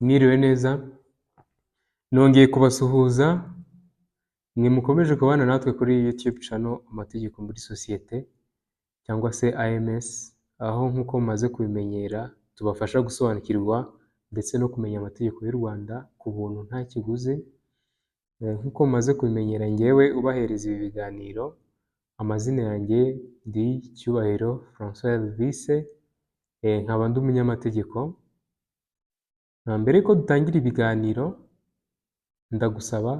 Mwiriwe neza, nongeye kubasuhuza, mwe mukomeje kubana natwe kuri YouTube channel Amategeko muri Sosiyete cyangwa se AMS, aho nk'uko mumaze kubimenyera tubafasha gusobanukirwa ndetse no kumenya amategeko y'u Rwanda ku buntu nta kiguzi. Nk'uko mumaze kubimenyera njyewe ubahereza ibi biganiro, amazina yanjye ndi Cyubahiro François Vice, nkaba ndi umunyamategeko. Mbere yuko dutangira ibiganiro, ndagusaba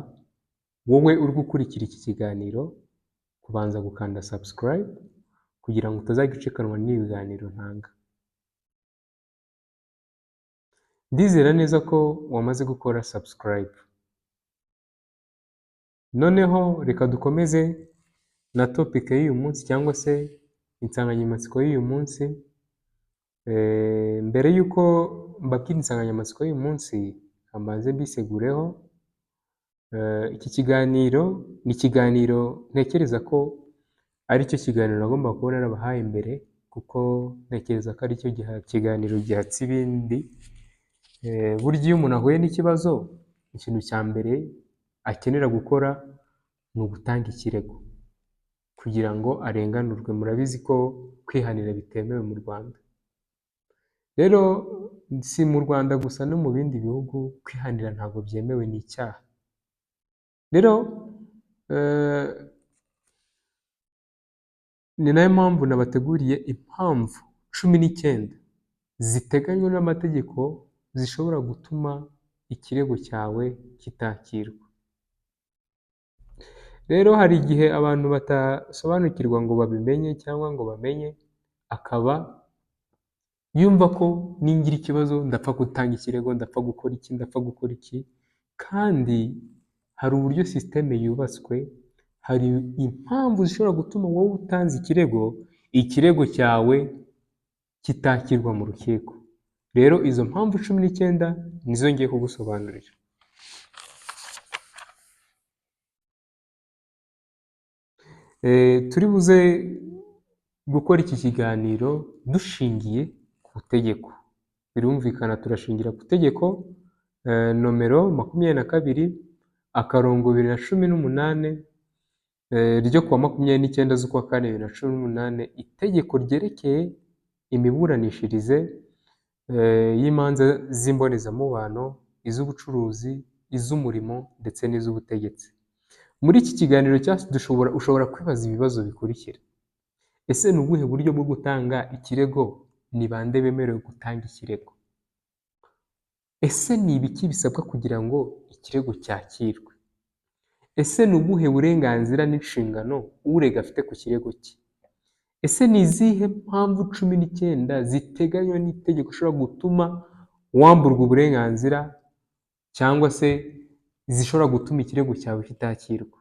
wowe uri gukurikira iki kiganiro kubanza gukanda subscribe kugira ngo utazagicekanwa n'ibiganiro ntanga. Ndizera neza ko wamaze gukora subscribe. Noneho reka dukomeze na topic y'uyu munsi cyangwa se insanganyamatsiko y'uyu munsi. Mbere yuko mbabwira insanganyamatsiko y'uyu munsi, amaze mbisegureho. Iki kiganiro ni ikiganiro ntekereza ko ari cyo kiganiro nagomba kuba narabahaye mbere, kuko ntekereza ko ari cyo kiganiro gihatse ibindi. Burya iyo umuntu ahuye n'ikibazo, ikintu cya mbere akenera gukora ni ugutanga ikirego kugira ngo arenganurwe. Murabizi ko kwihanira bitemewe mu Rwanda. Rero si mu Rwanda gusa, no mu bindi bihugu kwihanira ntabwo byemewe, ni icyaha. Rero ni nayo mpamvu nabateguriye impamvu 19 ziteganywa n'amategeko zishobora gutuma ikirego cyawe kitakirwa. Rero hari igihe abantu batasobanukirwa ngo babimenye cyangwa ngo bamenye, akaba yumva ko ningira ikibazo ndapfa gutanga ikirego, ndapfa gukora iki, kandi hari uburyo systeme yubatswe, hari impamvu zishobora gutuma wowe utanze ikirego cyawe kitakirwa mu rukiko. Rero izo mpamvu 19 nizo ngiye kugusobanurira. Turi buze gukora iki kiganiro dushingiye ku tegeko. Birumvikana turashingira ku tegeko nomero 22/2018 ryo kuwa 29 z'ukwa 4 2018, itegeko ryerekeye imiburanishirize y'imanza z'imbonezamubano, iz'ubucuruzi, iz'umurimo ndetse n'iz'ubutegetsi. Muri iki kiganiro cyacu ushobora kwibaza ibibazo bikurikira: ese ni ubuhe buryo bwo gutanga ikirego? Ni bande bemerewe gutanga ikirego? Ese ni ibiki bisabwa kugira ngo ikirego cyakirwe? Ese ni ubuhe burenganzira n'inshingano urega afite ku kirego cye? Ese ni izihe mpamvu 19 ziteganywa n'itegeko ushobora gutuma wamburwa uburenganzira cyangwa se zishobora gutuma ikirego cyawe kitakirwa?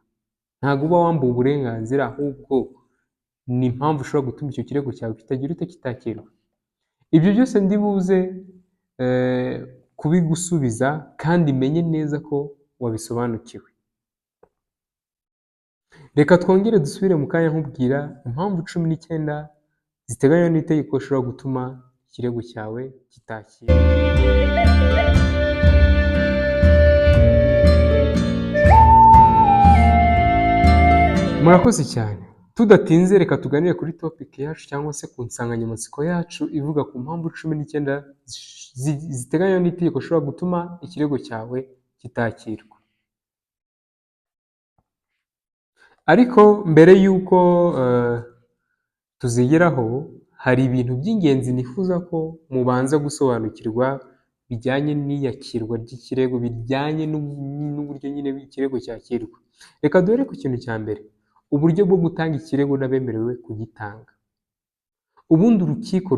Ntabwo uba wambuwe uburenganzira, ahubwo ni impamvu ushobora gutuma icyo kirego cyawe kitakirwa. Ibyo byose ndibuze kubigusubiza, kandi menye neza ko wabisobanukiwe. Reka twongere dusubire mu kanya nkubwira impamvu 19 ziteganywa n'itegeko ushobora gutuma ikirego cyawe kitakirwa. Murakoze cyane. Tudatinze reka tuganire kuri topic yacu cyangwa se ku nsanganyamatsiko yacu ivuga ku mpamvu 19 ziteganywa n'itegeko ushobora gutuma ikirego cyawe kitakirwa. Ariko mbere y'uko tuzigeraho, hari ibintu by'ingenzi nifuza ko mubanza gusobanukirwa bijyanye n'iyakirwa ry'ikirego, bijyanye n'uburyo nyine ikirego cyakirwa. Reka duhere ku kintu cya mbere: uburyo bwo gutanga ikirego n'abemerewe kugitanga. Ubundi urukiko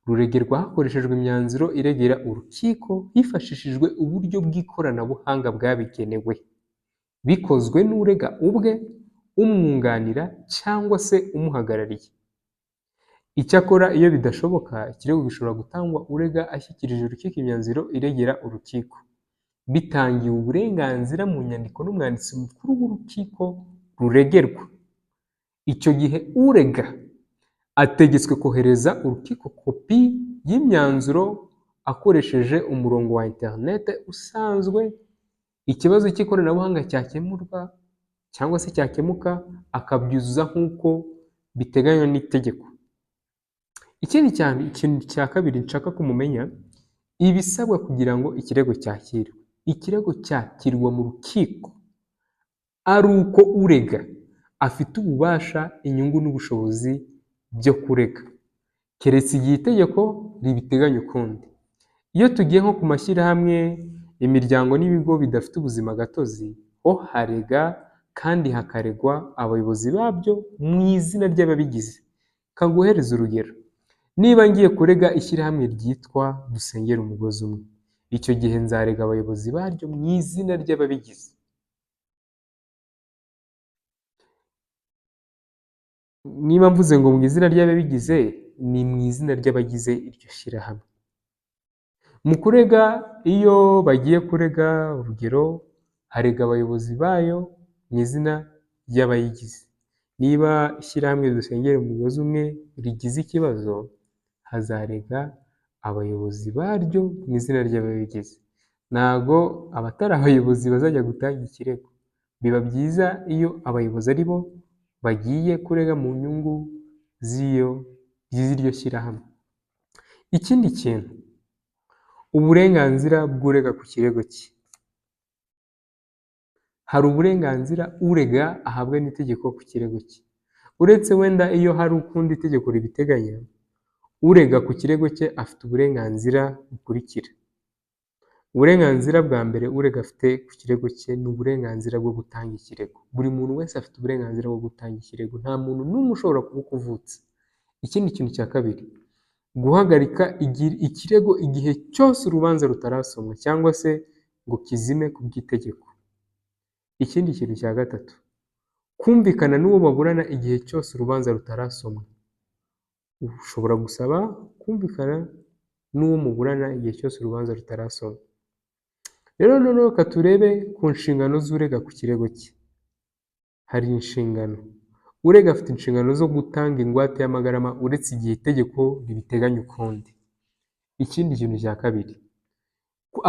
ruregerwa hakoreshejwe imyanzuro iregera urukiko hifashishijwe uburyo bw'ikoranabuhanga bwabigenewe, bikozwe n'urega ubwe, umwunganira cyangwa se umuhagarariye. Icyakora iyo bidashoboka, ikirego gishobora gutangwa urega ashyikirije urukiko imyanzuro iregera urukiko, bitangiwe uburenganzira mu nyandiko n'umwanditsi mukuru w'urukiko ruregerwa. Icyo gihe urega ategetswe kohereza urukiko kopi y'imyanzuro akoresheje umurongo wa internet usanzwe, ikibazo cy'ikoranabuhanga cyakemurwa cyangwa se cyakemuka akabyuzuza nk'uko biteganywa n'itegeko. Ikintu cya kabiri nshaka ko mumenya, ibisabwa kugira ngo ikirego cyakirwe. Ikirego cyakirwa mu rukiko ari uko urega afite ububasha, inyungu n'ubushobozi byo kurega, keretse igihe itegeko ribiteganya ukundi. Iyo tugiye nko ku mashyirahamwe, imiryango n'ibigo bidafite ubuzima gatozi, ho harega kandi hakaregwa abayobozi babyo mu izina ry'ababigize. Kaguhereza urugero, niba ngiye kurega ishyirahamwe ryitwa Dusengere Umugozi Umwe, icyo gihe nzarega abayobozi baryo mu izina ry'ababigize. Niba mvuze ngo mu izina ry'ababigize, ni mu izina ry'abagize iryo shyirahamwe. Mu kurega, iyo bagiye kurega, urugero, harega abayobozi bayo mu izina ry'abayigize. Niba ishyirahamwe Dusengere Umugozi Umwe rigize ikibazo, hazarega abayobozi baryo mu izina ry'ababigize. Ntago abatari abayobozi bazajya gutanga ikirego. Biba byiza iyo abayobozi ari bo bagiye kurega mu nyungu z'iryo shyirahamwe. Ikindi kintu, uburenganzira bw'urega ku kirego cye. Hari uburenganzira urega ahabwa n'itegeko ku kirego cye. Uretse wenda iyo hari ukundi itegeko ribiteganya, urega ku kirego cye afite uburenganzira bukurikira. Uburenganzira bwa mbere urega afite ku kirego cye ni uburenganzira bwo gutanga ikirego. Buri muntu wese afite uburenganzira bwo gutanga ikirego, nta muntu n'umwe ushobora kubukuvutsa. Ikindi kintu cya kabiri, guhagarika ikirego igihe cyose urubanza rutarasomwa cyangwa se ngo kizime ku bw'itegeko. Ikindi kintu cya gatatu, kumvikana n'uwo baburana igihe cyose urubanza rutarasomwa. Ushobora gusaba kumvikana n'uwo muburana igihe cyose urubanza rutarasomwa. Rero noneho reka turebe ku nshingano z'urega ku kirego cye. Hari inshingano. Urega afite inshingano zo gutanga ingwate y'amagarama uretse igihe itegeko ribiteganya ukundi. Ikindi kintu cya kabiri,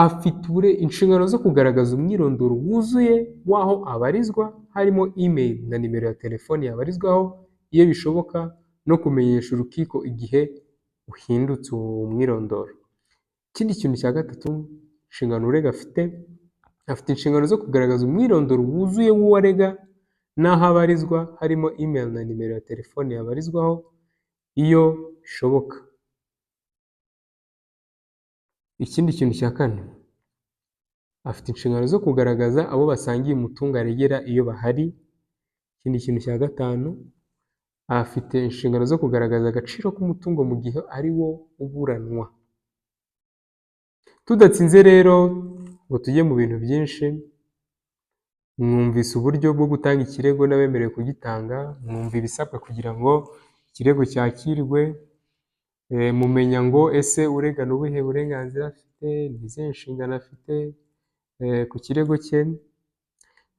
afite inshingano zo kugaragaza umwirondoro wuzuye w'aho abarizwa, harimo email na nimero ya telefoni yabarizwaho iyo bishoboka, no kumenyesha urukiko igihe uhindutse uwo mwirondoro. Ikindi kintu cya gatatu, inshingano urega afite inshingano zo kugaragaza umwirondoro wuzuye w'uwo arega n'aho abarizwa, harimo email na nimero ya telefoni yabarizwaho iyo bishoboka. Ikindi kintu cya kane, afite inshingano zo kugaragaza abo basangiye umutungo aregera iyo bahari. Ikindi kintu cya gatanu, afite inshingano zo kugaragaza agaciro k'umutungo mu gihe ari wo uburanwa. Tudatsinze rero ngo tujye mu bintu byinshi, mwumvise uburyo bwo gutanga ikirego n'abemerewe kugitanga, mwumva ibisabwa kugira ngo ikirego cyakirwe, mumenya ngo ese urega ni ubuhe burenganzira afite, ni izihe nshingano afite ku kirego cye.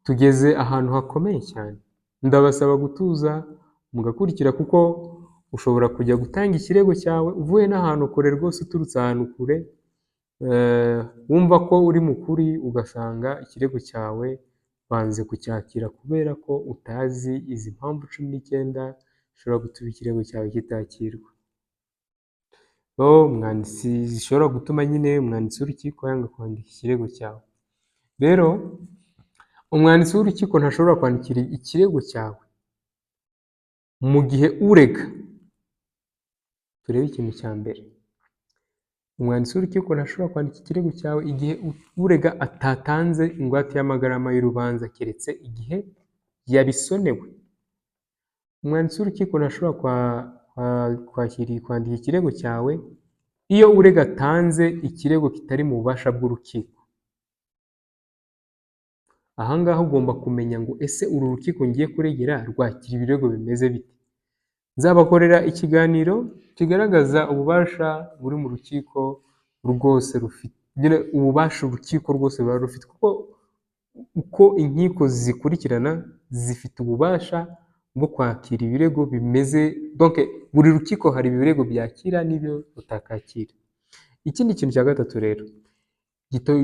Tugeze ahantu hakomeye cyane, ndabasaba gutuza mugakurikira, kuko ushobora kujya gutanga ikirego cyawe uvuye n'ahantu kure rwose, uturutse ahantu kure, wumva ko uri mukuri, ugasanga ikirego cyawe banze kucyakira kubera ko utazi izi mpamvu 19 zishobora gutuma ikirego cyawe kitakirwa. Umwanditsi zishobora gutuma nyine umwanditsi w'urukiko yanga kwandika ikirego cyawe. Rero umwanditsi w'urukiko ntashobora kwandikira ikirego cyawe mu gihe urega. Turebe ikintu cya mbere, umwanditsi w'urukiko ntashobora kwandika ikirego cyawe igihe urega atatanze ingwate y'amagarama y'urubanza, keretse igihe yabisonewe. Umwanditsi w'urukiko ntashobora kwandika ikirego cyawe iyo urega atanze ikirego kitari mu bubasha bw'urukiko. Ahangaha ugomba kumenya ngo ese uru rukiko ngiye kuregera rwakira ibirego bimeze bite. Nzabakorera ikiganiro kigaragaza ububasha buri mu rukiko rwose rufite, ububasha urukiko rwose ruba rufite, kuko uko inkiko zikurikirana zifite ububasha bwo kwakira ibirego bimeze, donc buri rukiko hari ibirego byakira n'ibyo rutakakira. Ikindi kintu cya gatatu rero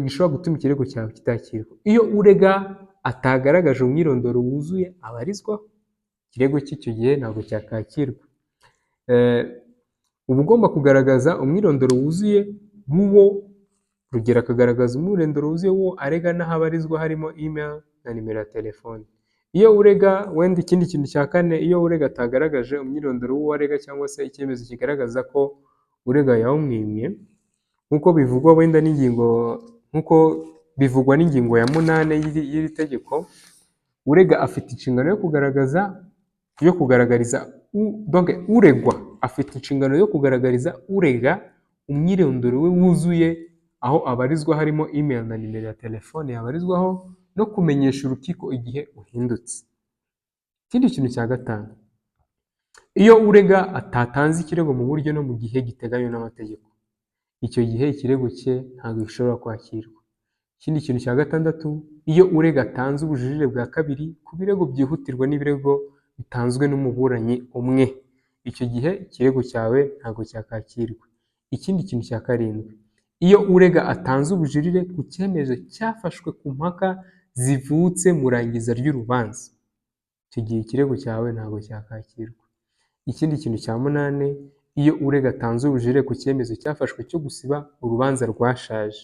gishobora gutuma ikirego cyawe kitakirwa, iyo urega atagaragaje umwirondoro wuzuye abarizwaho, ikirego cy'icyo gihe ntabwo cyakakirwa. Uba ugomba kugaragaza umwirondoro wuzuye w'uwo, urugero akagaragaza umwirondoro wuzuye w'uwo arega n'aho abarizwa harimo email na nimero ya telefone. Iyo urega wenda ikindi kintu cya kane, iyo urega atagaragaje umwirondoro w'uwo arega cyangwa se icyemezo kigaragaza ko urega yawumwimye, nk'uko bivugwa wenda n'ingingo, nk'uko bivugwa n'ingingo ya 8 y'iri tegeko, urega afite inshingano yo kugaragariza uregwa afite inshingano yo kugaragariza urega umwirondoro we wuzuye, aho abarizwa harimo email na nimero ya telefone yabarizwaho, no kumenyesha urukiko igihe uhindutse. Ikindi kintu cya gatanu, iyo urega atatanze ikirego mu buryo no mu gihe giteganywa n'amategeko, icyo gihe ikirego cye ntabwo gishobora kwakirwa. Ikindi kintu cya gatandatu, iyo urega atanze ubujurire bwa kabiri ku birego byihutirwa n'ibirego bitanzwe n'umuburanyi umwe, icyo gihe ikirego cyawe ntabwo cyakakirwa. Ikindi kintu cya karindwi, iyo urega atanze ubujurire ku cyemezo cyafashwe ku mpaka zivutse mu irangiza ry'urubanza, icyo gihe ikirego cyawe ntabwo cyakakirwa. Ikindi kintu cya 8, iyo urega atanze ubujurire ku cyemezo cyafashwe cyo gusiba urubanza rwashaje,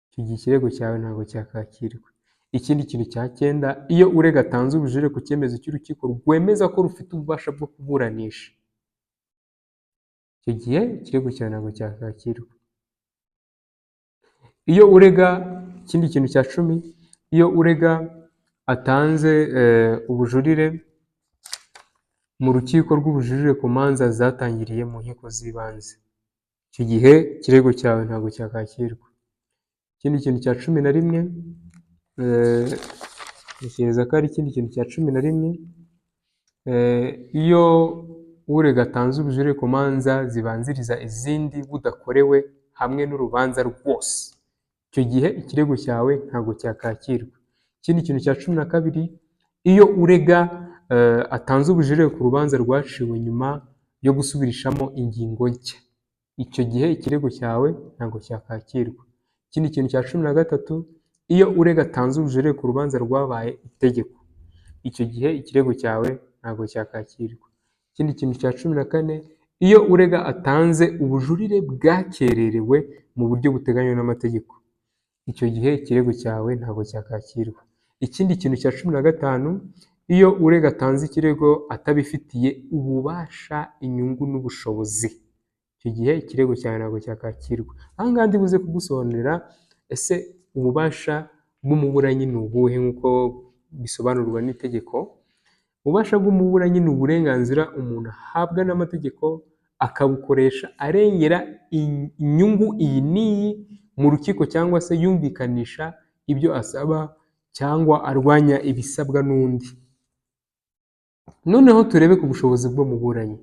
icyo gihe ikirego cyawe ntabwo cyakakirwa. Ikindi kintu cya 9, iyo urega atanze ubujurire ku cyemezo cy'urukiko rwemeza ko rufite ububasha bwo kuburanisha, icyo gihe ikirego cyawe ntabwo cyakakirwa. Iyo urega, ikindi kintu cya 10, iyo urega atanze ubujurire mu rukiko rw'ubujurire ku manza zatangiriye mu nkiko z'ibanze, icyo gihe ikirego cyawe ntabwo cyakakirwa. Ikindi kintu cya 11, ntekereza ko ari ikindi kintu cya 11, iyo urega atanze ubujurire ku manza zibanziriza izindi budakorewe hamwe n'urubanza rwose, icyo gihe ikirego cyawe ntabwo cyakakirwa. Ikindi kintu cya 12, iyo urega atanze ubujurire ku rubanza rwaciwe nyuma yo gusubirishamo ingingo nshya, icyo gihe ikirego cyawe ntabwo cyakakirwa. Ikindi kintu cya 13, iyo urega atanze ubujurire ku rubanza rwabaye itegeko, icyo gihe ikirego cyawe ntabwo cyakakirwa. Ikindi kintu cya 14, iyo urega atanze ubujurire bwakererewe mu buryo buteganywa n'amategeko, icyo gihe ikirego cyawe ntabwo cyakakirwa. Ikindi kintu cya 15, iyo urega atanze ikirego atabifitiye ububasha, inyungu n'ubushobozi, icyo gihe ikirego cyawe ntabwo cyakakirwa. Aha ngaha ndibuze kugusobanurira ese ububasha bw'umuburanyi ni ubuhe nk'uko bisobanurwa n'itegeko. Ububasha bw'umuburanyi ni uburenganzira umuntu ahabwa n'amategeko akabukoresha arengera inyungu iyi n'iyi mu rukiko, cyangwa se yumvikanisha ibyo asaba cyangwa arwanya ibisabwa n'undi. Noneho turebe ku bushobozi bw'umuburanyi.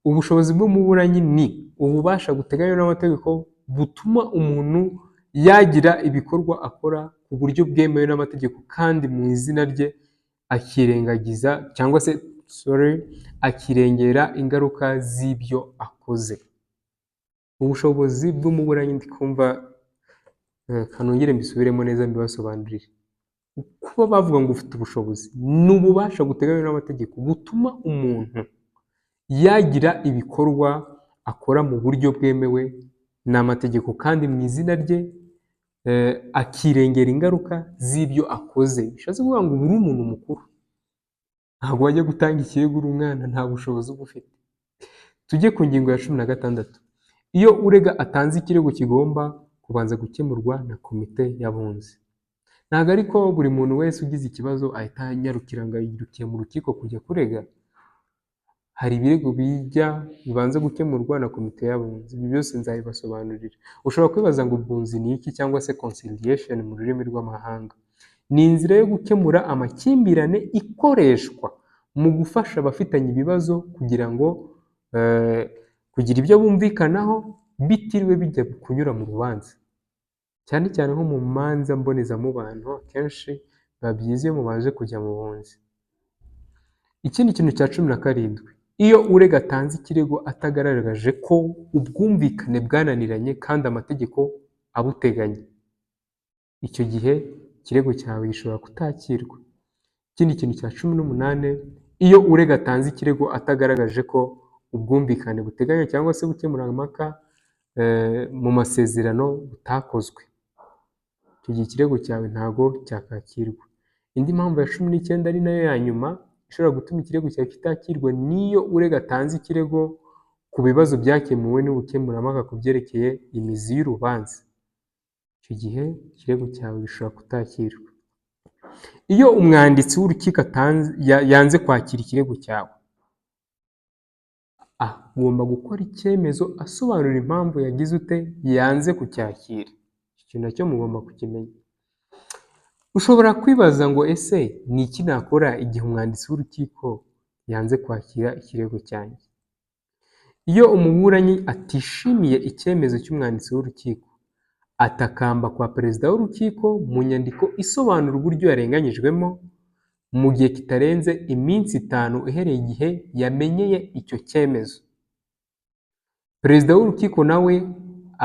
Ubushobozi bw'umuburanyi ni ububasha buteganywa n'amategeko butuma umuntu yagira ibikorwa akora ku buryo bwemewe n'amategeko kandi mu izina rye, akirengagiza cyangwa se akirengera ingaruka z'ibyo akoze. Ubushobozi bw'umuburanyi, ndikumva kanongere mbisubiremo neza mbibasobanurire. Kuba bavuga ngo ufite ubushobozi, ni ububasha buteganywa n'amategeko butuma umuntu yagira ibikorwa akora mu buryo bwemewe n'amategeko kandi mu izina rye, akirengera ingaruka z'ibyo akoze. Bishatse kuvuga ngo uri umuntu mukuru, ntabwo wajya gutanga ikirego uri umwana, nta bushobozi uba ufite. Tujye ku ngingo ya 16, iyo urega atanze ikirego kigomba kubanza gukemurwa na komite y'abunzi. Ntabwo ariko buri muntu wese ugize ikibazo ahita anyarukira ngo yirukiye mu rukiko kujya kurega. Hari ibirego bibanza gukemurwa na komite y'abunzi. Ibi byose nzabibasobanurira. Ushobora kwibaza ngo ubwunzi ni iki, cyangwa se conciliation mu rurimi rw'amahanga. Ni inzira yo gukemura amakimbirane ikoreshwa mu gufasha abafitanye ibibazo kugira ibyo bumvikanaho bitiriwe bijya kunyura mu rubanza, cyane cyane nko mu manza mbonezamubano. Akenshi biba byiza iyo mubanje kujya mu bunzi. Ikindi kintu cya 17, iyo urega atanze ikirego atagaragaje ko ubwumvikane bwananiranye kandi amategeko abuteganya, icyo gihe ikirego cyawe gishobora kutakirwa. Ikindi kintu cya 18, iyo urega atanze ikirego atagaragaje ko ubwumvikane buteganya cyangwa se gukemura impaka mu masezerano butakozwe, icyo gihe ikirego cyawe ntago cyakakirwa. Indi mpamvu ya 19 ari nayo ya nyuma ishobora gutuma ikirego cyawe kitakirwa, niyo urega atanze ikirego ku bibazo byakemuwe n'ubukemurampaka ku byerekeye imizi y'urubanza, icyo gihe ikirego cyawe gishobora kutakirwa. Iyo umwanditsi w'urukiko yanze kwakira ikirego cyawe, agomba gukora icyemezo asobanura impamvu yagize yanze kucyakira. Iki kintu nacyo mugomba kukimenya. Ushobora kwibaza ngo ese ni iki nakora igihe umwanditsi w'urukiko yanze kwakira ikirego cyanjye? Iyo umuburanyi atishimiye icyemezo cy'umwanditsi w'urukiko, atakamba kwa perezida w'urukiko mu nyandiko isobanura uburyo yarenganyijwemo mu gihe kitarenze iminsi 5 uhereye igihe yamenyeye icyo cyemezo. Perezida w'urukiko nawe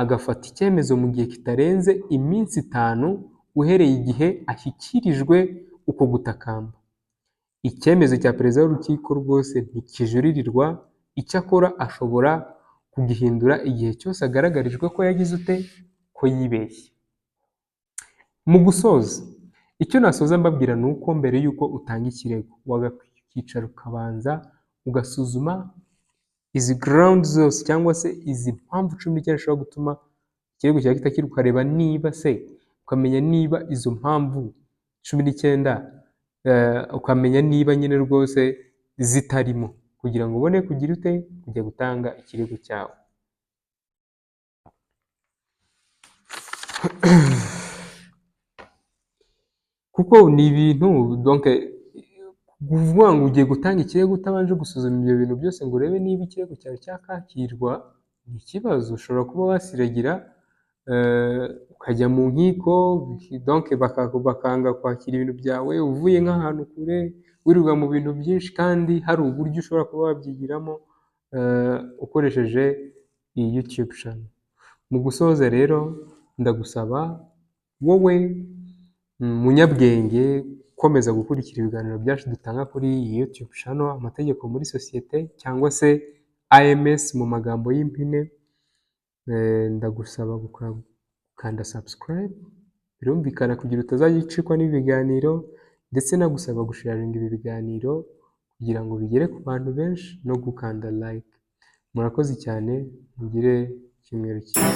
agafata icyemezo mu gihe kitarenze iminsi 5 uhereye igihe ashyikirijwe uko gutakamba. Icyemezo cya perezida w'urukiko rwose ntikijuririrwa, icyakora ashobora kugihindura igihe cyose agaragarijwe ko yagize ko yibeshye. Mu gusoza, icyo nasoza mbabwira ni uko mbere y'uko utanga ikirego wagakicara ukabanza ugasuzuma izi ground zose cyangwa se izi mpamvu 19 zishobora gutuma ikirego cyawe kitakirwa, ukareba niba ukamenya niba izo mpamvu 19 ukamenya niba nyine rwose zitarimo, kugira ngo ubone kugira kujya gutanga ikirego cyawe. Kuko ni ibintu donc kuvuga ngo ugiye gutanga ikirego utabanje gusuzuma ibyo bintu byose ngo urebe niba ikirego cyawe cyakakirwa, ni ikibazo. Ushobora kuba wasiragira ukajya mu nkiko donc bakanga kwakira ibintu byawe uvuye nk'ahantu kure, wirirwa mu bintu byinshi, kandi hari uburyo ushobora kuba wabyigiramo ukoresheje iyi YouTube channel. Mu gusoza rero, ndagusaba wowe munyabwenge komeza gukurikira ibiganiro byacu dutanga kuri iyi YouTube channel, amategeko muri sosiyete cyangwa se AMS mu magambo y'impine. Ndagusaba gukanda subscribe, birumvikana kugira utazajya ucikwa n'ibiganiro, ndetse nagusaba gusharinga ibi biganiro kugira ngo bigere ku bantu benshi no gukanda like. Murakoze cyane, mugire icyumweru cyiza.